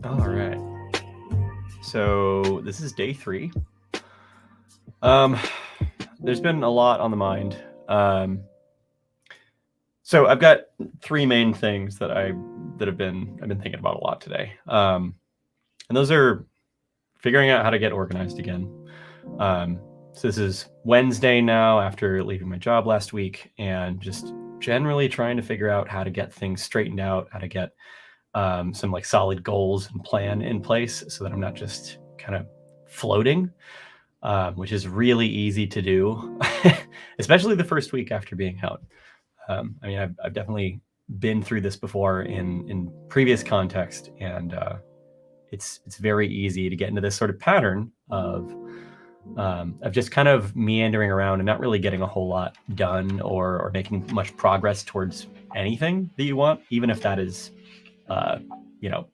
All right. So this is day 3. There's been a lot on the mind. So I've got 3 main things that I've been thinking about a lot today. And those are figuring out how to get organized again. So this is Wednesday now after leaving my job last week, and just generally trying to figure out how to get things straightened out, how to get some like solid goals and plan in place so that I'm not just kind of floating, which is really easy to do, especially the first week after being out. I mean, I've definitely been through this before in previous context, and it's very easy to get into this sort of pattern of just kind of meandering around and not really getting a whole lot done or making much progress towards anything that you want, even if that is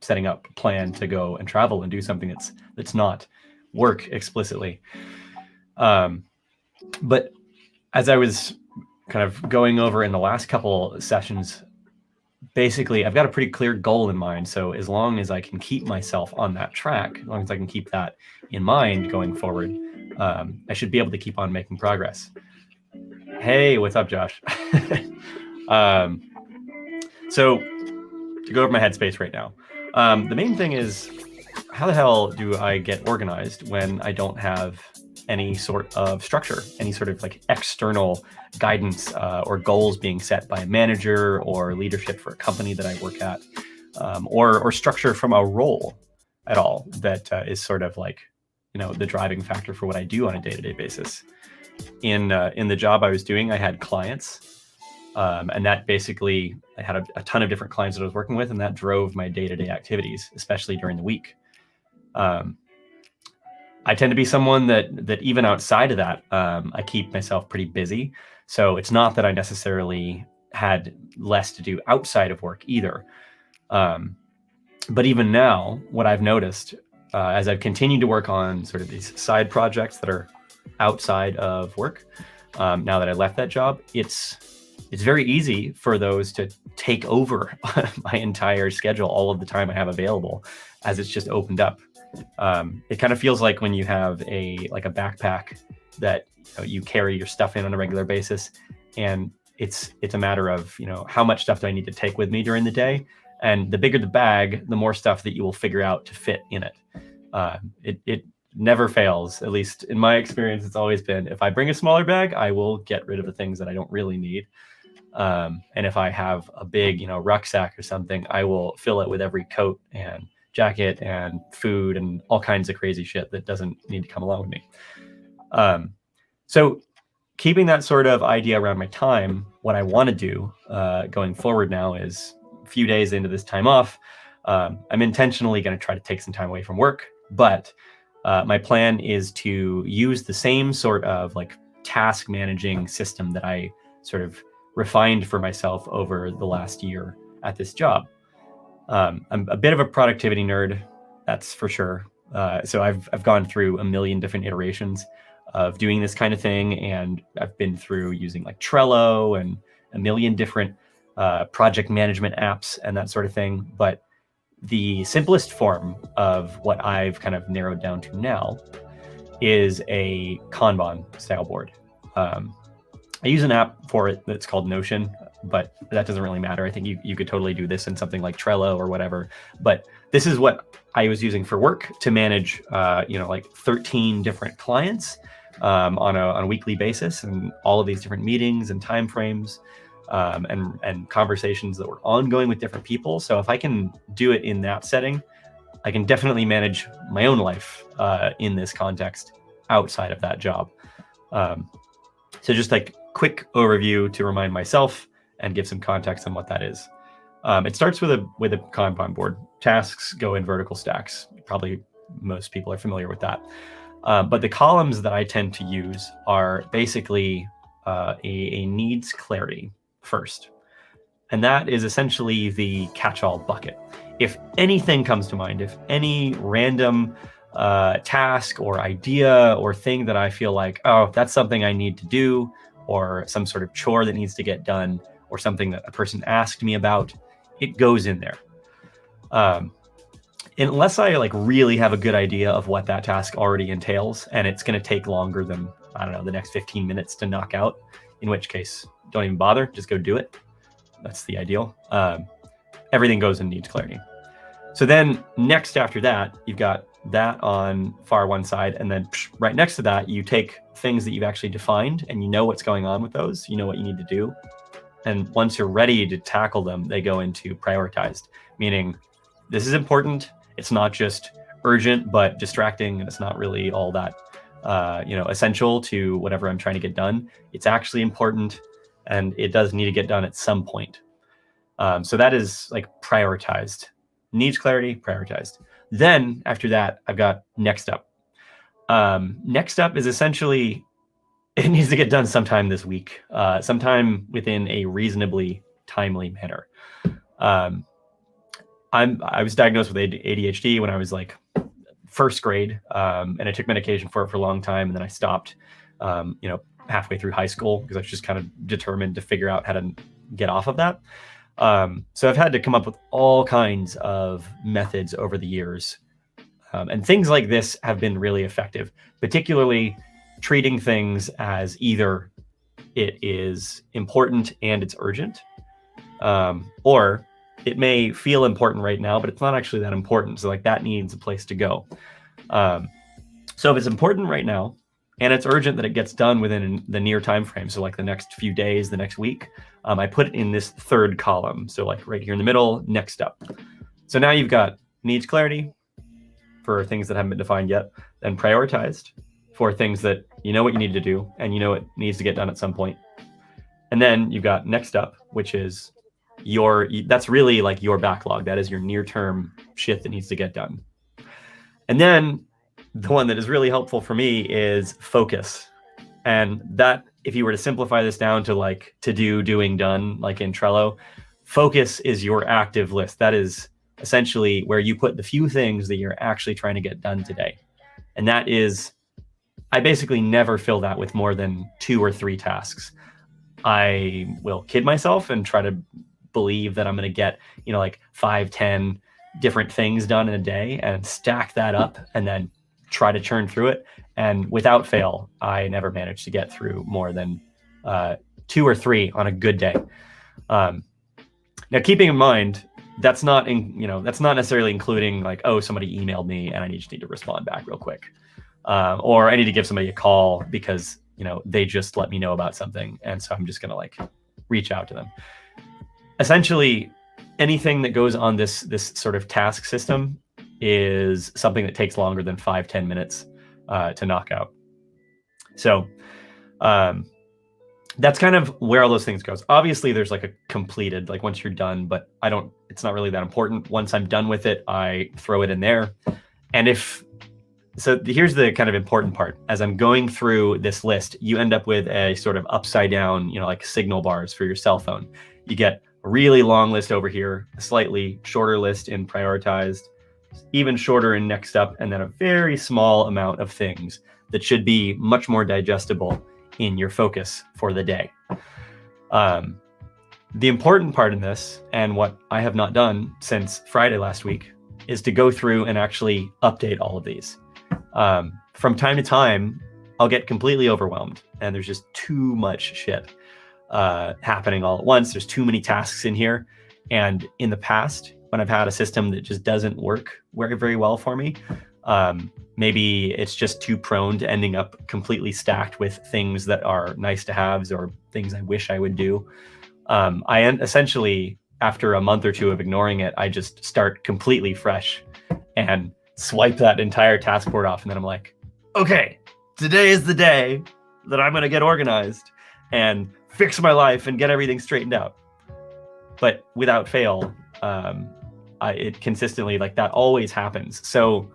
setting up a plan to go and travel and do something that's not work explicitly. But as I was kind of going over in the last couple sessions, basically I've got a pretty clear goal in mind. So as long as I can keep myself on that track, as long as I can keep that in mind going forward, I should be able to keep on making progress. Hey, what's up, Josh? So to go over my headspace right now, the main thing is, how the hell do I get organized when I don't have any sort of structure, any sort of like external guidance or goals being set by a manager or leadership for a company that I work at, or structure from a role at all that is sort of like, the driving factor for what I do on a day-to-day basis. In the job I was doing, I had clients, and that basically, I had a ton of different clients that I was working with, and that drove my day-to-day activities, especially during the week. I tend to be someone that even outside of that, I keep myself pretty busy. So it's not that I necessarily had less to do outside of work either. But even now, what I've noticed as I've continued to work on sort of these side projects that are outside of work, now that I left that job, it's very easy for those to take over my entire schedule, all of the time I have available, as it's just opened up. It kind of feels like when you have a backpack that you carry your stuff in on a regular basis, and it's a matter of how much stuff do I need to take with me during the day, and the bigger the bag, the more stuff that you will figure out to fit in it. It never fails, at least in my experience. It's always been, if I bring a smaller bag, I will get rid of the things that I don't really need. And if I have a big rucksack or something, I will fill it with every coat and jacket and food and all kinds of crazy shit that doesn't need to come along with me. So keeping that sort of idea around my time, what I want to do going forward now is, a few days into this time off, I'm intentionally going to try to take some time away from work, but my plan is to use the same sort of like task managing system that I sort of refined for myself over the last year at this job. I'm a bit of a productivity nerd, that's for sure. So I've gone through a million different iterations of doing this kind of thing, and I've been through using like Trello and a million different project management apps and that sort of thing. But the simplest form of what I've kind of narrowed down to now is a Kanban style board. I use an app for it that's called Notion, but that doesn't really matter. I think you could totally do this in something like Trello or whatever. But this is what I was using for work to manage, like 13 different clients on a weekly basis, and all of these different meetings and timeframes and conversations that were ongoing with different people. So if I can do it in that setting, I can definitely manage my own life in this context outside of that job. So just like quick overview to remind myself and give some context on what that is. It starts with a Kanban board. Tasks go in vertical stacks. Probably most people are familiar with that. But the columns that I tend to use are basically a needs clarity first. And that is essentially the catch-all bucket. If anything comes to mind, if any random task or idea or thing that I feel like, oh, that's something I need to do, or some sort of chore that needs to get done, or something that a person asked me about, it goes in there. Unless I like really have a good idea of what that task already entails, and it's going to take longer than, I don't know, the next 15 minutes to knock out, in which case, don't even bother, just go do it. That's the ideal. Everything goes in needs clarity. So then next after that, you've got that on far one side, and then right next to that, you take things that you've actually defined and you know what's going on with those, you know what you need to do. And once you're ready to tackle them, they go into prioritized, meaning this is important. It's not just urgent, but distracting, and it's not really all that essential to whatever I'm trying to get done. It's actually important, and it does need to get done at some point. So that is like prioritized. Needs clarity, prioritized. Then after that, I've got next up. Next up is essentially, it needs to get done sometime this week, sometime within a reasonably timely manner. I was diagnosed with ADHD when I was like first grade, and I took medication for it for a long time, and then I stopped, halfway through high school because I was just kind of determined to figure out how to get off of that. So I've had to come up with all kinds of methods over the years. And things like this have been really effective, particularly treating things as either it is important and it's urgent, or it may feel important right now, but it's not actually that important. So like that needs a place to go. So if it's important right now and it's urgent that it gets done within the near time frame, so like the next few days, the next week, I put it in this third column. So like right here in the middle, next up. So now you've got needs clarity for things that haven't been defined yet, then prioritized for things that you know what you need to do and you know it needs to get done at some point. And then you've got next up, which is that's really like your backlog. That is your near-term shit that needs to get done. And then the one that is really helpful for me is focus. And that, if you were to simplify this down to like to do, doing, done, like in Trello, focus is your active list. That is essentially where you put the few things that you're actually trying to get done today. And that is, I basically never fill that with more than 2 or 3 tasks. I will kid myself and try to believe that I'm going to get, like 5, 10 different things done in a day and stack that up and then try to churn through it. And without fail, I never managed to get through more than 2 or 3 on a good day. Now, keeping in mind, that's not necessarily including like, oh, somebody emailed me and I just need to respond back real quick. Or I need to give somebody a call because, they just let me know about something. And so I'm just going to like reach out to them. Essentially, anything that goes on this sort of task system is something that takes longer than 5-10 minutes to knock out. So that's kind of where all those things goes. Obviously, there's like a completed, like once you're done, but it's not really that important. Once I'm done with it, I throw it in there. And so here's the kind of important part. As I'm going through this list, you end up with a sort of upside down, like signal bars for your cell phone. You get a really long list over here, a slightly shorter list in prioritized, even shorter in next up, and then a very small amount of things that should be much more digestible in your focus for the day. The important part in this, and what I have not done since Friday last week, is to go through and actually update all of these. From time to time, I'll get completely overwhelmed and there's just too much shit happening all at once. There's too many tasks in here. And in the past, when I've had a system that just doesn't work very, very well for me, maybe it's just too prone to ending up completely stacked with things that are nice to haves or things I wish I would do. Essentially, after a month or two of ignoring it, I just start completely fresh and swipe that entire task board off. And then I'm like, okay, today is the day that I'm going to get organized and fix my life and get everything straightened out. But without fail, it consistently, like that always happens. So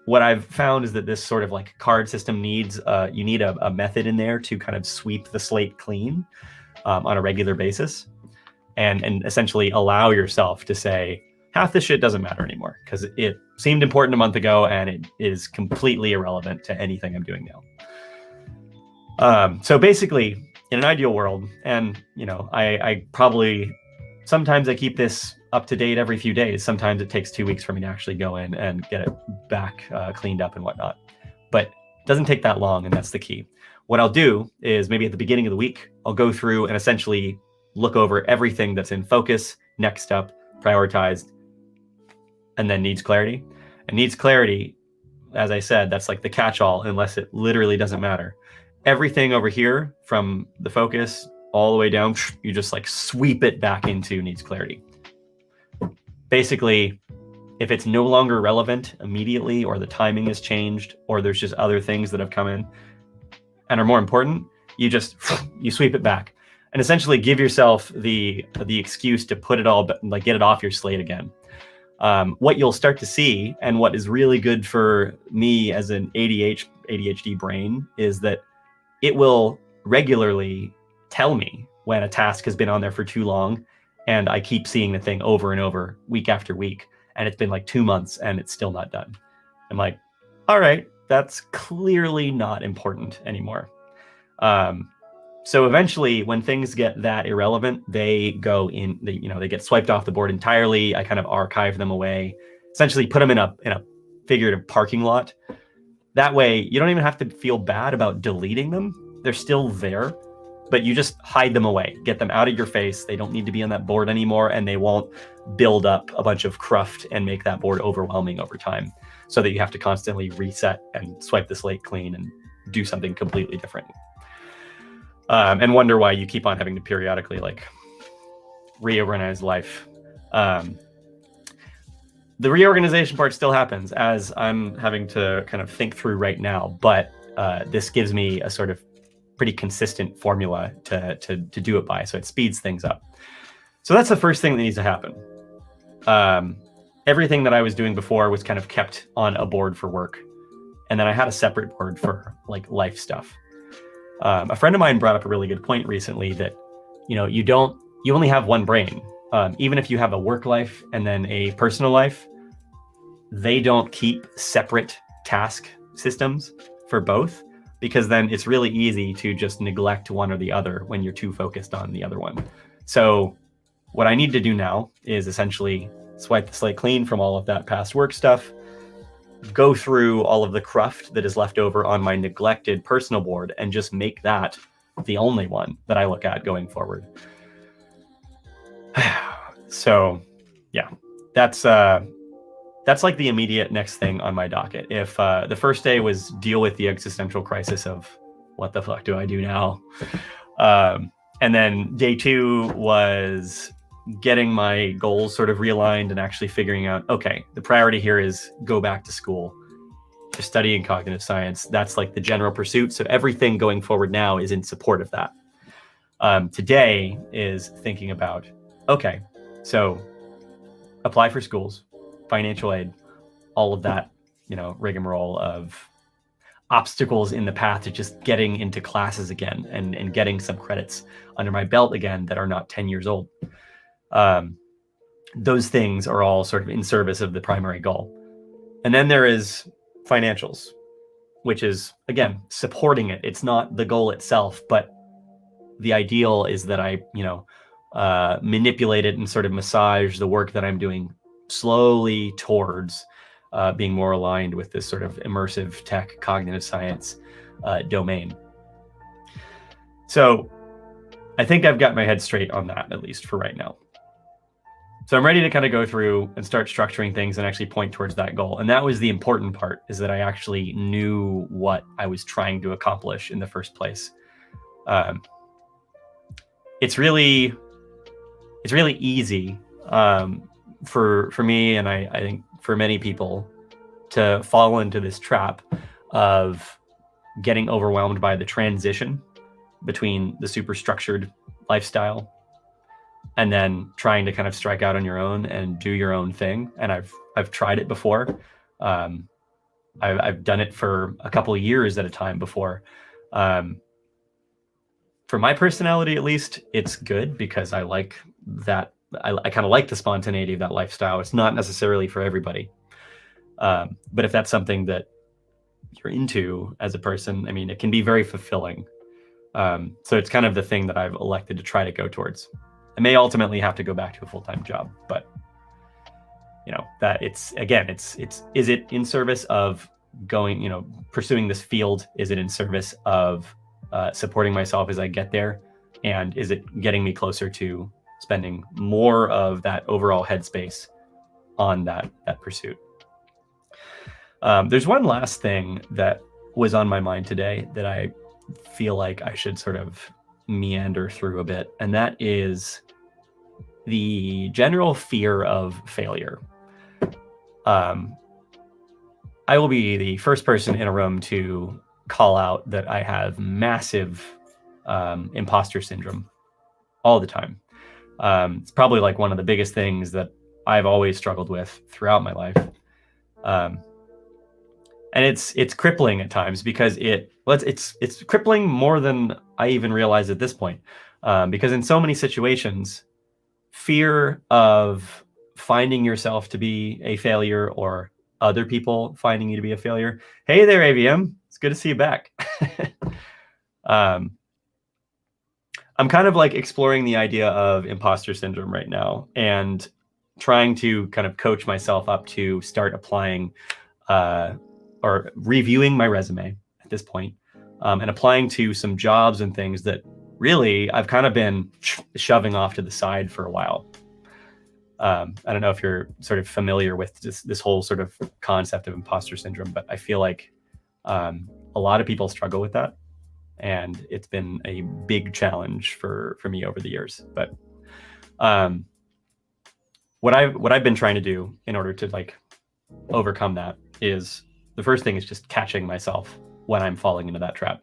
what I've found is that this sort of like card system needs, you need a method in there to kind of sweep the slate clean on a regular basis and essentially allow yourself to say, half this shit doesn't matter anymore because it seemed important a month ago and it is completely irrelevant to anything I'm doing now. So basically, in an ideal world, and I probably sometimes I keep this up to date every few days. Sometimes it takes 2 weeks for me to actually go in and get it back cleaned up and whatnot. But it doesn't take that long, and that's the key. What I'll do is maybe at the beginning of the week, I'll go through and essentially look over everything that's in focus, next up, prioritized, and then needs clarity. And needs clarity, as I said, that's like the catch-all, unless it literally doesn't matter. Everything over here from the focus all the way down, you just like sweep it back into needs clarity. Basically, if it's no longer relevant immediately, or the timing has changed, or there's just other things that have come in and are more important, you sweep it back and essentially give yourself the excuse to put it all, like get it off your slate again. What you'll start to see, and what is really good for me as an ADHD brain, is that it will regularly tell me when a task has been on there for too long, and I keep seeing the thing over and over week after week, and it's been like 2 months and it's still not done. I'm like, all right, that's clearly not important anymore. So eventually, when things get that irrelevant, they go in, they get swiped off the board entirely. I kind of archive them away, essentially put them in a figurative parking lot. That way, you don't even have to feel bad about deleting them. They're still there, but you just hide them away, get them out of your face. They don't need to be on that board anymore, and they won't build up a bunch of cruft and make that board overwhelming over time, so that you have to constantly reset and swipe the slate clean and do something completely different. And wonder why you keep on having to periodically like reorganize life. The reorganization part still happens as I'm having to kind of think through right now, but this gives me a sort of pretty consistent formula to do it by, so it speeds things up. So that's the first thing that needs to happen. Everything that I was doing before was kind of kept on a board for work, and then I had a separate board for like life stuff. A friend of mine brought up a really good point recently that, you only have one brain. Even if you have a work life and then a personal life, they don't keep separate task systems for both, because then it's really easy to just neglect one or the other when you're too focused on the other one. So what I need to do now is essentially swipe the slate clean from all of that past work stuff, go through all of the cruft that is left over on my neglected personal board, and just make that the only one that I look at going forward. So yeah, that's like the immediate next thing on my docket. If the first day was deal with the existential crisis of what the fuck do I do now? And then day 2 was getting my goals sort of realigned and actually figuring out, okay, the priority here is go back to school to studying cognitive science. That's like the general pursuit. So everything going forward now is in support of that. Today is thinking about, okay, so apply for schools, financial aid, all of that, rigmarole of obstacles in the path to just getting into classes again and getting some credits under my belt again that are not 10 years old. Those things are all sort of in service of the primary goal. And then there is financials, which is, again, supporting it. It's not the goal itself, but the ideal is that I, manipulate it and sort of massage the work that I'm doing slowly towards being more aligned with this sort of immersive tech cognitive science domain. So I think I've got my head straight on that, at least for right now. So I'm ready to kind of go through and start structuring things and actually point towards that goal. And that was the important part, is that I actually knew what I was trying to accomplish in the first place. It's really easy for me, and I think for many people, to fall into this trap of getting overwhelmed by the transition between the super structured lifestyle and then trying to kind of strike out on your own and do your own thing. And I've tried it before. I've done it for a couple of years at a time before. For my personality, at least, it's good because I like that. I kind of like the spontaneity of that lifestyle. It's not necessarily for everybody. But if that's something that you're into as a person, I mean, it can be very fulfilling. So it's kind of the thing that I've elected to try to go towards. I may ultimately have to go back to a full-time job, but that it's is it in service of going, pursuing this field? Is it in service of supporting myself as I get there? And is it getting me closer to spending more of that overall headspace on that pursuit? There's one last thing that was on my mind today that I feel like I should sort of meander through a bit, and that is the general fear of failure. I will be the first person in a room to call out that I have massive imposter syndrome all the time. It's probably like one of the biggest things that I've always struggled with throughout my life. And it's crippling at times because it's crippling more than I even realize at this point. Because in so many situations, fear of finding yourself to be a failure or other people finding you to be a failure. Hey there, AVM. It's good to see you back. I'm kind of like exploring the idea of imposter syndrome right now and trying to kind of coach myself up to start applying or reviewing my resume at this point, and applying to some jobs and things that really I've kind of been shoving off to the side for a while. I don't know if you're sort of familiar with this whole sort of concept of imposter syndrome, but I feel like a lot of people struggle with that. And it's been a big challenge for me over the years. But what I've been trying to do in order to like overcome that is, the first thing is just catching myself when I'm falling into that trap.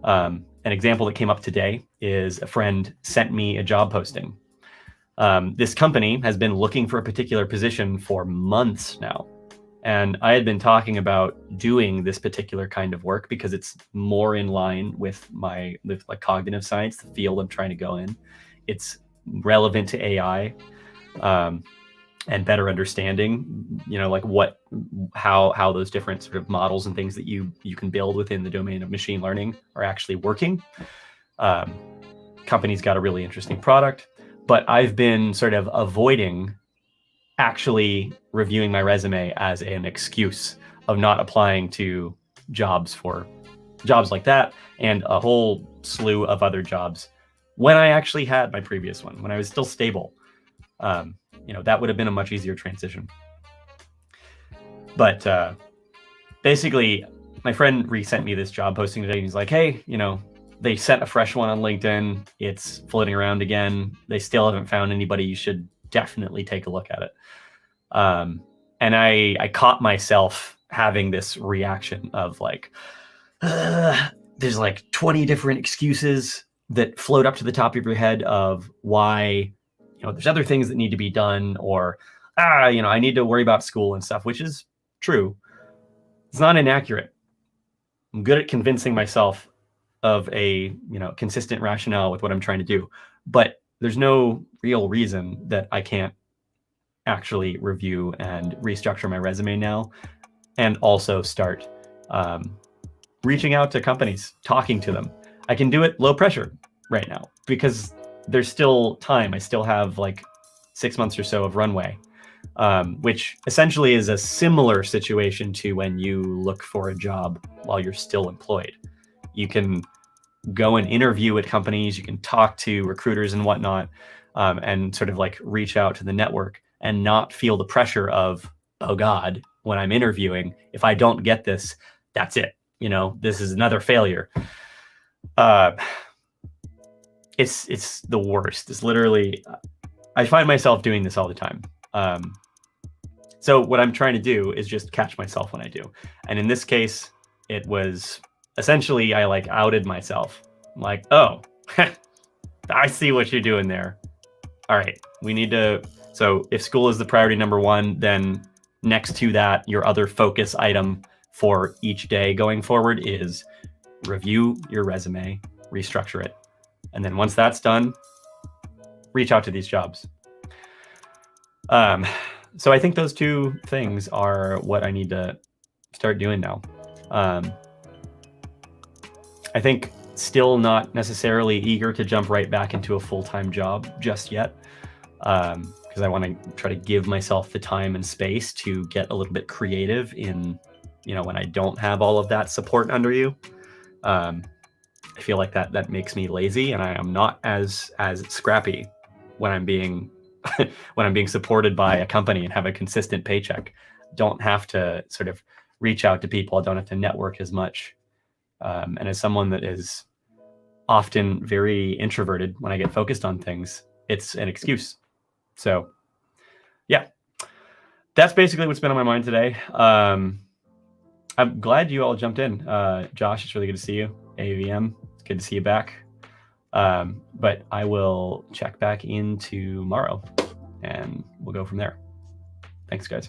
An example that came up today is a friend sent me a job posting. This company has been looking for a particular position for months now. And I had been talking about doing this particular kind of work because it's more in line with like cognitive science, the field I'm trying to go in. It's relevant to AI, and better understanding, like how those different sort of models and things that you can build within the domain of machine learning are actually working. Company's got a really interesting product, but I've been sort of avoiding actually reviewing my resume as an excuse of not applying to jobs like that and a whole slew of other jobs when I actually had my previous one, when I was still stable. That would have been a much easier transition. But basically, my friend resent me this job posting today. And he's like, hey, they sent a fresh one on LinkedIn. It's floating around again. They still haven't found anybody. You should definitely take a look at it. And I caught myself having this reaction of like, there's like 20 different excuses that float up to the top of your head of why, there's other things that need to be done, or, I need to worry about school and stuff, which is true. It's not inaccurate. I'm good at convincing myself of a, consistent rationale with what I'm trying to do, but there's no real reason that I can't actually review and restructure my resume now, and also start reaching out to companies, talking to them. I can do it low pressure right now because there's still time. I still have like 6 months or so of runway, which essentially is a similar situation to when you look for a job while you're still employed. You can go and interview at companies, you can talk to recruiters and whatnot, and sort of like reach out to the network and not feel the pressure of, oh God, when I'm interviewing, if I don't get this, that's it. This is another failure. It's the worst. It's literally, I find myself doing this all the time. So what I'm trying to do is just catch myself when I do. And in this case, it was essentially, I like outed myself. I'm like, oh, I see what you're doing there. All right, we need to, so if school is the priority number one, then next to that, your other focus item for each day going forward is review your resume, restructure it. And then once that's done, reach out to these jobs. So I think those two things are what I need to start doing now. I think Still not necessarily eager to jump right back into a full-time job just yet, because I want to try to give myself the time and space to get a little bit creative in, when I don't have all of that support under you. I feel like that makes me lazy, and I am not as scrappy when I'm being when I'm being supported by a company and have a consistent paycheck. Don't have to sort of reach out to people. I don't have to network as much. And as someone that is often very introverted, when I get focused on things, it's an excuse. So yeah, that's basically what's been on my mind today. I'm glad you all jumped in. Josh, it's really good to see you. AVM, it's good to see you back. But I will check back in tomorrow and we'll go from there. Thanks, guys.